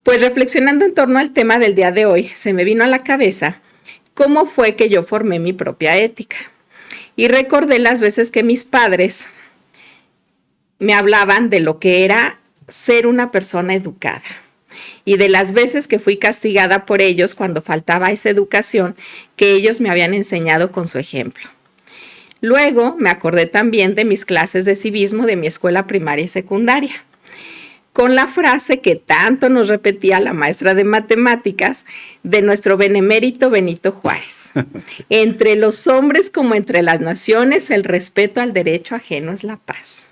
Pues reflexionando en torno al tema del día de hoy, se me vino a la cabeza cómo fue que yo formé mi propia ética. Y recordé las veces que mis padres me hablaban de lo que era ser una persona educada y de las veces que fui castigada por ellos cuando faltaba esa educación que ellos me habían enseñado con su ejemplo. Luego me acordé también de mis clases de civismo de mi escuela primaria y secundaria, con la frase que tanto nos repetía la maestra de matemáticas de nuestro benemérito Benito Juárez. Entre los hombres como entre las naciones, el respeto al derecho ajeno es la paz.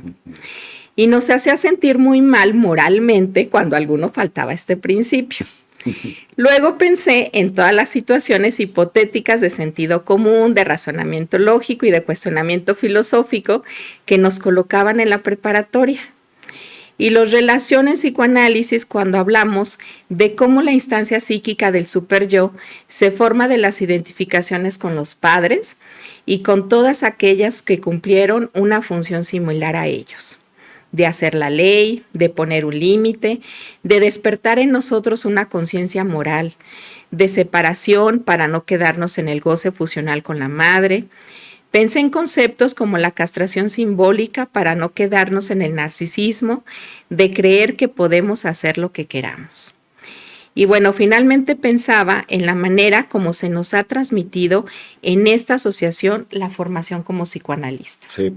Y nos hacía sentir muy mal moralmente cuando a alguno faltaba este principio. Luego pensé en todas las situaciones hipotéticas de sentido común, de razonamiento lógico y de cuestionamiento filosófico que nos colocaban en la preparatoria. Y los relaciono en psicoanálisis cuando hablamos de cómo la instancia psíquica del superyo se forma de las identificaciones con los padres y con todas aquellas que cumplieron una función similar a ellos, de hacer la ley, de poner un límite, de despertar en nosotros una conciencia moral, de separación para no quedarnos en el goce fusional con la madre. Pensé en conceptos como la castración simbólica para no quedarnos en el narcisismo, de creer que podemos hacer lo que queramos. Y bueno, finalmente pensaba en la manera como se nos ha transmitido en esta asociación la formación como psicoanalistas. Sí.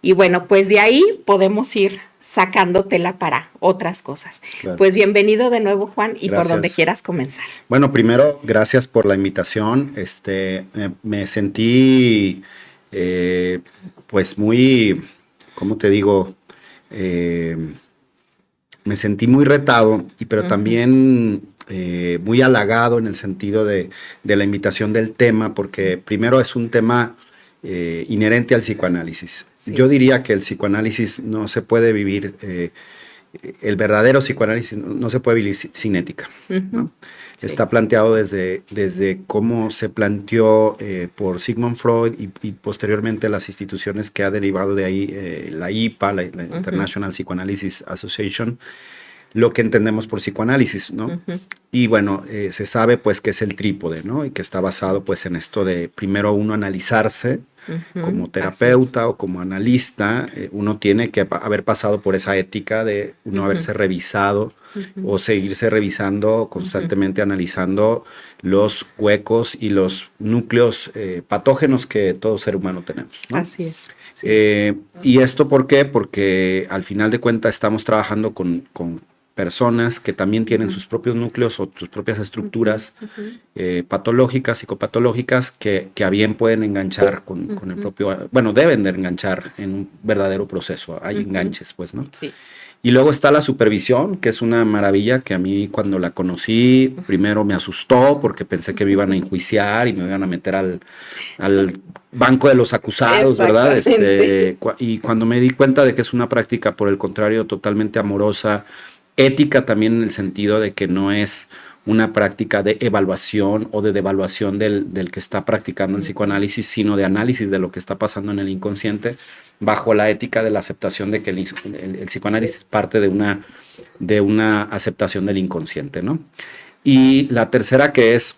Y bueno, pues de ahí podemos ir sacando tela para otras cosas. Claro. Pues bienvenido de nuevo, Juan, y gracias. Por donde quieras comenzar. Bueno, primero, gracias por la invitación. Me sentí, pues muy, ¿cómo te digo? Me sentí muy retado, pero también muy halagado en el sentido de la invitación del tema, porque primero es un tema inherente al psicoanálisis. Sí. Yo diría que el psicoanálisis no se puede vivir, el verdadero psicoanálisis no se puede vivir sin ética, ¿no? Sí. Está planteado desde cómo se planteó por Sigmund Freud y posteriormente las instituciones que ha derivado de ahí, la IPA, la International Psychoanalysis Association, lo que entendemos por psicoanálisis, ¿no? Y bueno, se sabe pues que es el trípode, ¿no? Y que está basado pues en esto de primero uno analizarse como terapeuta o como analista, uno tiene que haber pasado por esa ética de uno haberse revisado o seguirse revisando constantemente, analizando los huecos y los núcleos patógenos que todo ser humano tenemos, ¿no? Así es. Sí. ¿Y esto por qué? Porque al final de cuentas estamos trabajando con personas que también tienen sus propios núcleos o sus propias estructuras patológicas, psicopatológicas, que a bien pueden enganchar con el propio, bueno, deben de enganchar en un verdadero proceso, hay enganches, pues, ¿no? Sí. Y luego está la supervisión, que es una maravilla que a mí cuando la conocí, primero me asustó porque pensé que me iban a enjuiciar y me iban a meter al banco de los acusados, ¿verdad? Y cuando me di cuenta de que es una práctica, por el contrario, totalmente amorosa, ética también en el sentido de que no es una práctica de evaluación o de devaluación del que está practicando el psicoanálisis, sino de análisis de lo que está pasando en el inconsciente, bajo la ética de la aceptación de que el psicoanálisis parte de una aceptación del inconsciente, ¿no? Y la tercera que es,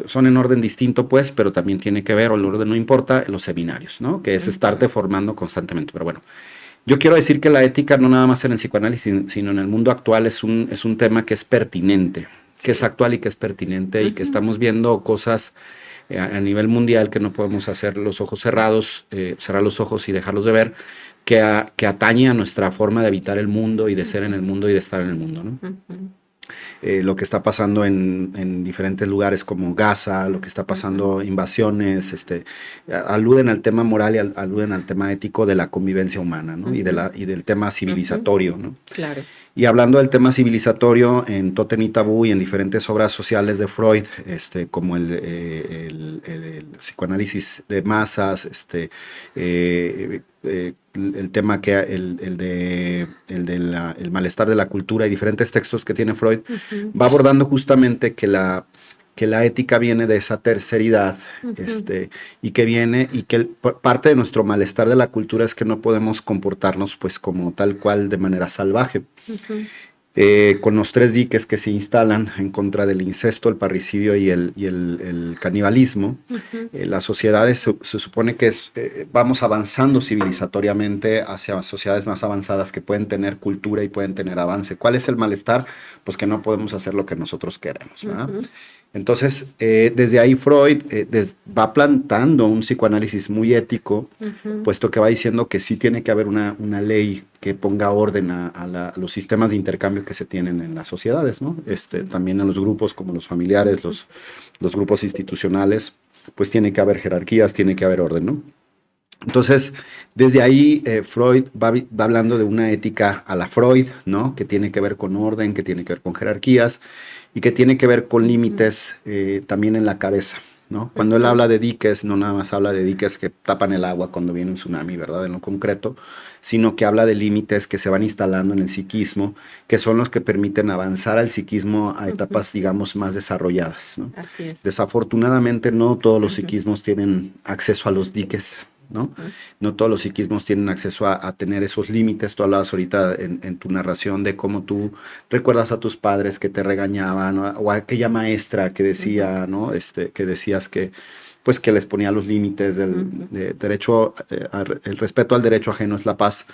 son en orden distinto pues, pero también tiene que ver, o el orden no importa, los seminarios, ¿no? Que es estarte formando constantemente, pero bueno. Yo quiero decir que la ética no nada más en el psicoanálisis, sino en el mundo actual es un tema que es pertinente, que es actual y que es pertinente y que estamos viendo cosas a nivel mundial que no podemos hacer los ojos cerrados, cerrar los ojos y dejarlos de ver, que atañe a nuestra forma de habitar el mundo y de ser en el mundo y de estar en el mundo, ¿no? Lo que está pasando en diferentes lugares como Gaza, lo que está pasando, invasiones, aluden al tema moral y aluden al tema ético de la convivencia humana, ¿no? Y del tema civilizatorio, ¿no? Claro. Y hablando del tema civilizatorio, en Tótem y Tabú y en diferentes obras sociales de Freud, como el psicoanálisis de masas, el tema que el malestar de la cultura y diferentes textos que tiene Freud, va abordando justamente que la ética viene de esa terceridad, y que parte de nuestro malestar de la cultura es que no podemos comportarnos pues como tal cual de manera salvaje. con los 3 diques que se instalan en contra del incesto, el parricidio y el canibalismo. Las sociedades se supone que vamos avanzando civilizatoriamente hacia sociedades más avanzadas que pueden tener cultura y pueden tener avance. ¿Cuál es el malestar? Pues que no podemos hacer lo que nosotros queremos, ¿verdad? Entonces, desde ahí Freud va plantando un psicoanálisis muy ético, puesto que va diciendo que sí tiene que haber una ley que ponga orden a los sistemas de intercambio que se tienen en las sociedades, ¿no? También en los grupos como los familiares, los grupos institucionales, pues tiene que haber jerarquías, tiene que haber orden, ¿no? Entonces, desde ahí Freud va hablando de una ética a la Freud, ¿no? Que tiene que ver con orden, que tiene que ver con jerarquías y que tiene que ver con límites también en la cabeza, ¿no? Cuando él habla de diques, no nada más habla de diques que tapan el agua cuando viene un tsunami, ¿verdad? En lo concreto, sino que habla de límites que se van instalando en el psiquismo, que son los que permiten avanzar al psiquismo a etapas, digamos, más desarrolladas, ¿no? Así es. Desafortunadamente, no todos los psiquismos tienen acceso a los diques, ¿no? No todos los psiquismos tienen acceso a tener esos límites. Tú hablabas ahorita en tu narración de cómo tú recuerdas a tus padres que te regañaban, o a aquella maestra que decía, ¿no? Que decías que, pues, que les ponía los límites del derecho, el respeto al derecho ajeno es la paz.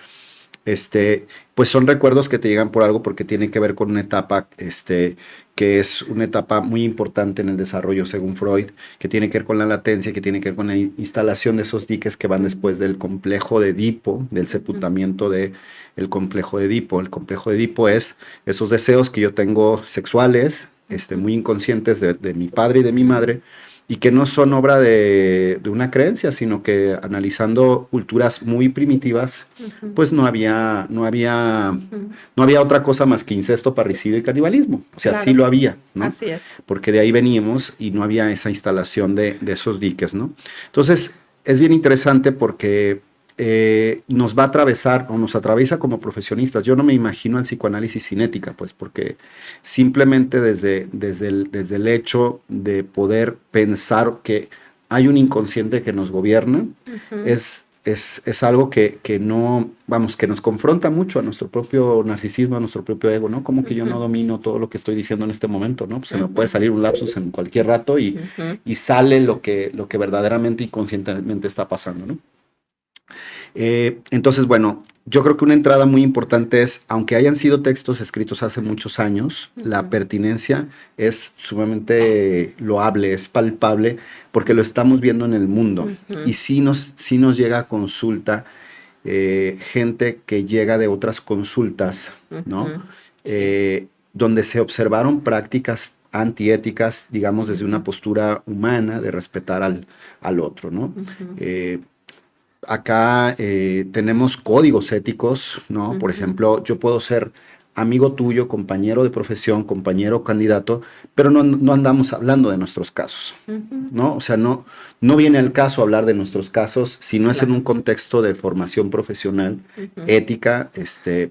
Pues son recuerdos que te llegan por algo porque tienen que ver con una etapa, que es una etapa muy importante en el desarrollo según Freud, que tiene que ver con la latencia, que tiene que ver con la instalación de esos diques que van después del complejo de Edipo, del sepultamiento del complejo de Edipo. El complejo de Edipo es esos deseos que yo tengo sexuales, muy inconscientes de mi padre y de mi madre, y que no son obra de una creencia, sino que analizando culturas muy primitivas, pues no había otra cosa más que incesto, parricidio y canibalismo. O sea, claro, sí lo había, ¿no? Así es. Porque de ahí veníamos y no había esa instalación de esos diques, ¿no? Entonces, es bien interesante porque nos va a atravesar o nos atraviesa como profesionistas. Yo no me imagino el psicoanálisis sin ética, pues, porque simplemente desde el hecho de poder pensar que hay un inconsciente que nos gobierna, es algo que no, vamos, que nos confronta mucho a nuestro propio narcisismo, a nuestro propio ego, ¿no? Como que yo no domino todo lo que estoy diciendo en este momento, ¿no? Pues se me puede salir un lapsus en cualquier rato y sale lo que verdaderamente inconscientemente está pasando, ¿no? Entonces, bueno, yo creo que una entrada muy importante es, aunque hayan sido textos escritos hace muchos años, la pertinencia es sumamente loable, es palpable, porque lo estamos viendo en el mundo. Y sí nos llega a consulta gente que llega de otras consultas, ¿no? Donde se observaron prácticas antiéticas, digamos, desde una postura humana de respetar al otro, ¿no? Acá tenemos códigos éticos, ¿no? Por ejemplo, yo puedo ser amigo tuyo, compañero de profesión, compañero candidato, pero no andamos hablando de nuestros casos, ¿no? O sea, no viene al caso hablar de nuestros casos si no es en un contexto de formación profesional, ética,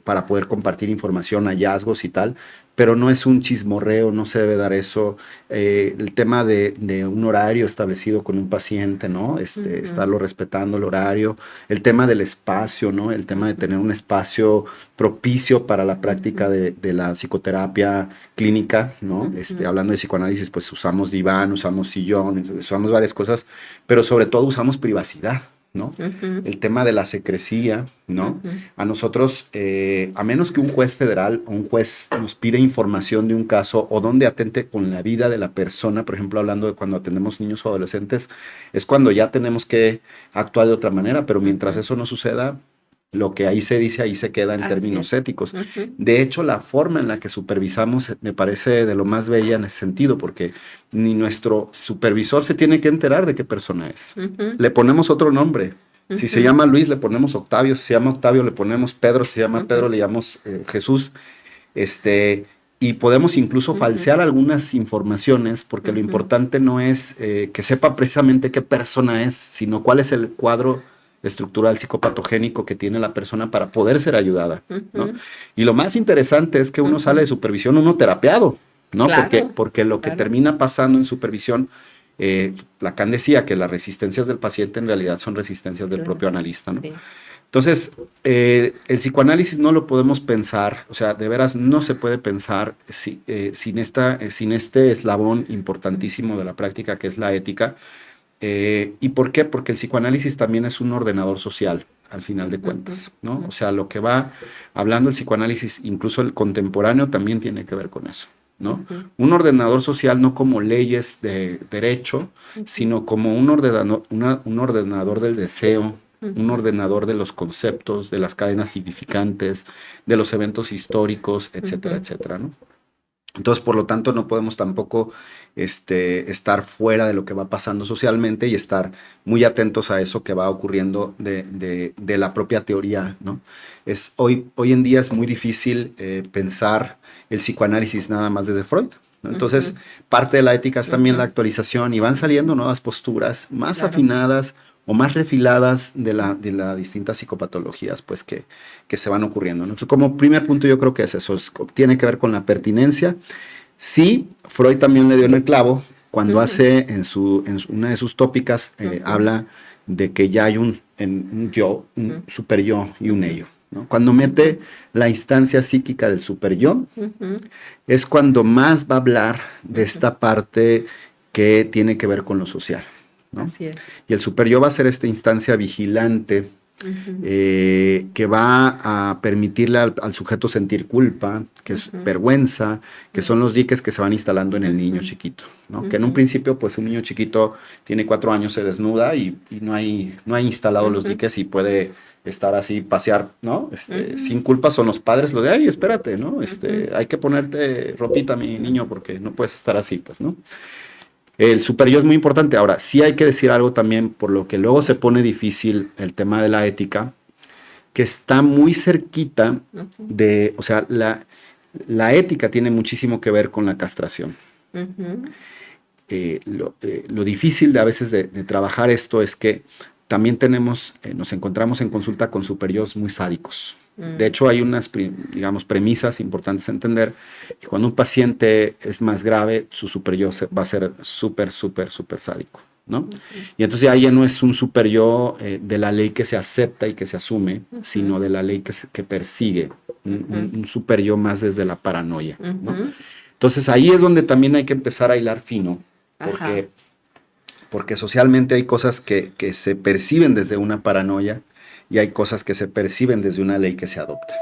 para poder compartir información, hallazgos y tal, pero no es un chismorreo, no se debe dar eso. El tema de un horario establecido con un paciente, ¿no? Estarlo respetando el horario. El tema del espacio, ¿no? El tema de tener un espacio propicio para la práctica de la psicoterapia clínica, ¿no? Hablando de psicoanálisis, pues usamos diván, usamos sillón, usamos varias cosas, pero sobre todo usamos privacidad, ¿no? El tema de la secrecía, ¿no? A nosotros, a menos que un juez federal o un juez nos pide información de un caso o donde atente con la vida de la persona, por ejemplo, hablando de cuando atendemos niños o adolescentes, es cuando ya tenemos que actuar de otra manera, pero mientras eso no suceda, lo que ahí se dice, ahí se queda en términos éticos. De hecho, la forma en la que supervisamos me parece de lo más bella en ese sentido, porque ni nuestro supervisor se tiene que enterar de qué persona es. Le ponemos otro nombre. Si se llama Luis, le ponemos Octavio. Si se llama Octavio, le ponemos Pedro. Si se llama Pedro, le llamamos Jesús. Y podemos incluso falsear algunas informaciones, porque lo importante no es que sepa precisamente qué persona es, sino cuál es el cuadro estructural psicopatogénico que tiene la persona para poder ser ayudada, ¿no? Y lo más interesante es que uno sale de supervisión, uno terapeado, ¿no? Claro, porque lo que termina pasando en supervisión, Lacan decía que las resistencias del paciente en realidad son resistencias del propio analista, ¿no? Sí. Entonces, el psicoanálisis no lo podemos pensar, o sea, de veras no se puede pensar sin este eslabón importantísimo de la práctica que es la ética. ¿Y por qué? Porque el psicoanálisis también es un ordenador social, al final de cuentas, ¿no? O sea, lo que va hablando el psicoanálisis, incluso el contemporáneo, también tiene que ver con eso, ¿no? Un ordenador social no como leyes de derecho, sino como un ordenador del deseo, un ordenador de los conceptos, de las cadenas significantes, de los eventos históricos, etcétera, etcétera, ¿no? Entonces, por lo tanto, no podemos tampoco estar fuera de lo que va pasando socialmente y estar muy atentos a eso que va ocurriendo de la propia teoría, ¿no? Hoy en día es muy difícil pensar el psicoanálisis nada más desde Freud, ¿no? Entonces, parte de la ética es también la actualización y van saliendo nuevas posturas más afinadas o más refiladas de las distintas psicopatologías pues, que se van ocurriendo, ¿no? Entonces, como primer punto yo creo que es eso, tiene que ver con la pertinencia. Sí, Freud también le dio en el clavo cuando hace en una de sus tópicas, habla de que ya hay un yo, un super yo y un ello, ¿no? Cuando mete la instancia psíquica del super yo, es cuando más va a hablar de esta parte que tiene que ver con lo social, ¿no? Así es. Y el super yo va a ser esta instancia vigilante que va a permitirle al sujeto sentir culpa, que es vergüenza, que son los diques que se van instalando en el niño chiquito, ¿no? Que en un principio, pues un niño chiquito tiene 4 años, se desnuda y no hay instalado los diques y puede estar así, pasear, ¿no? Sin culpa son los padres, lo de, ay, espérate, ¿no? Hay que ponerte ropita, mi niño, porque no puedes estar así, pues, ¿no? El super yo es muy importante. Ahora, sí hay que decir algo también, por lo que luego se pone difícil el tema de la ética, que está muy cerquita de, o sea, la ética tiene muchísimo que ver con la castración. Lo difícil a veces de trabajar esto es que también nos encontramos en consulta con superyos muy sádicos. De hecho, hay unas, digamos, premisas importantes a entender, que cuando un paciente es más grave, su superyo va a ser súper sádico, ¿no? Y entonces ahí ya no es un superyo de la ley que se acepta y que se asume, sino de la ley que persigue, un superyo más desde la paranoia, ¿no? Entonces ahí es donde también hay que empezar a hilar fino, porque socialmente hay cosas que se perciben desde una paranoia y hay cosas que se perciben desde una ley que se adopta.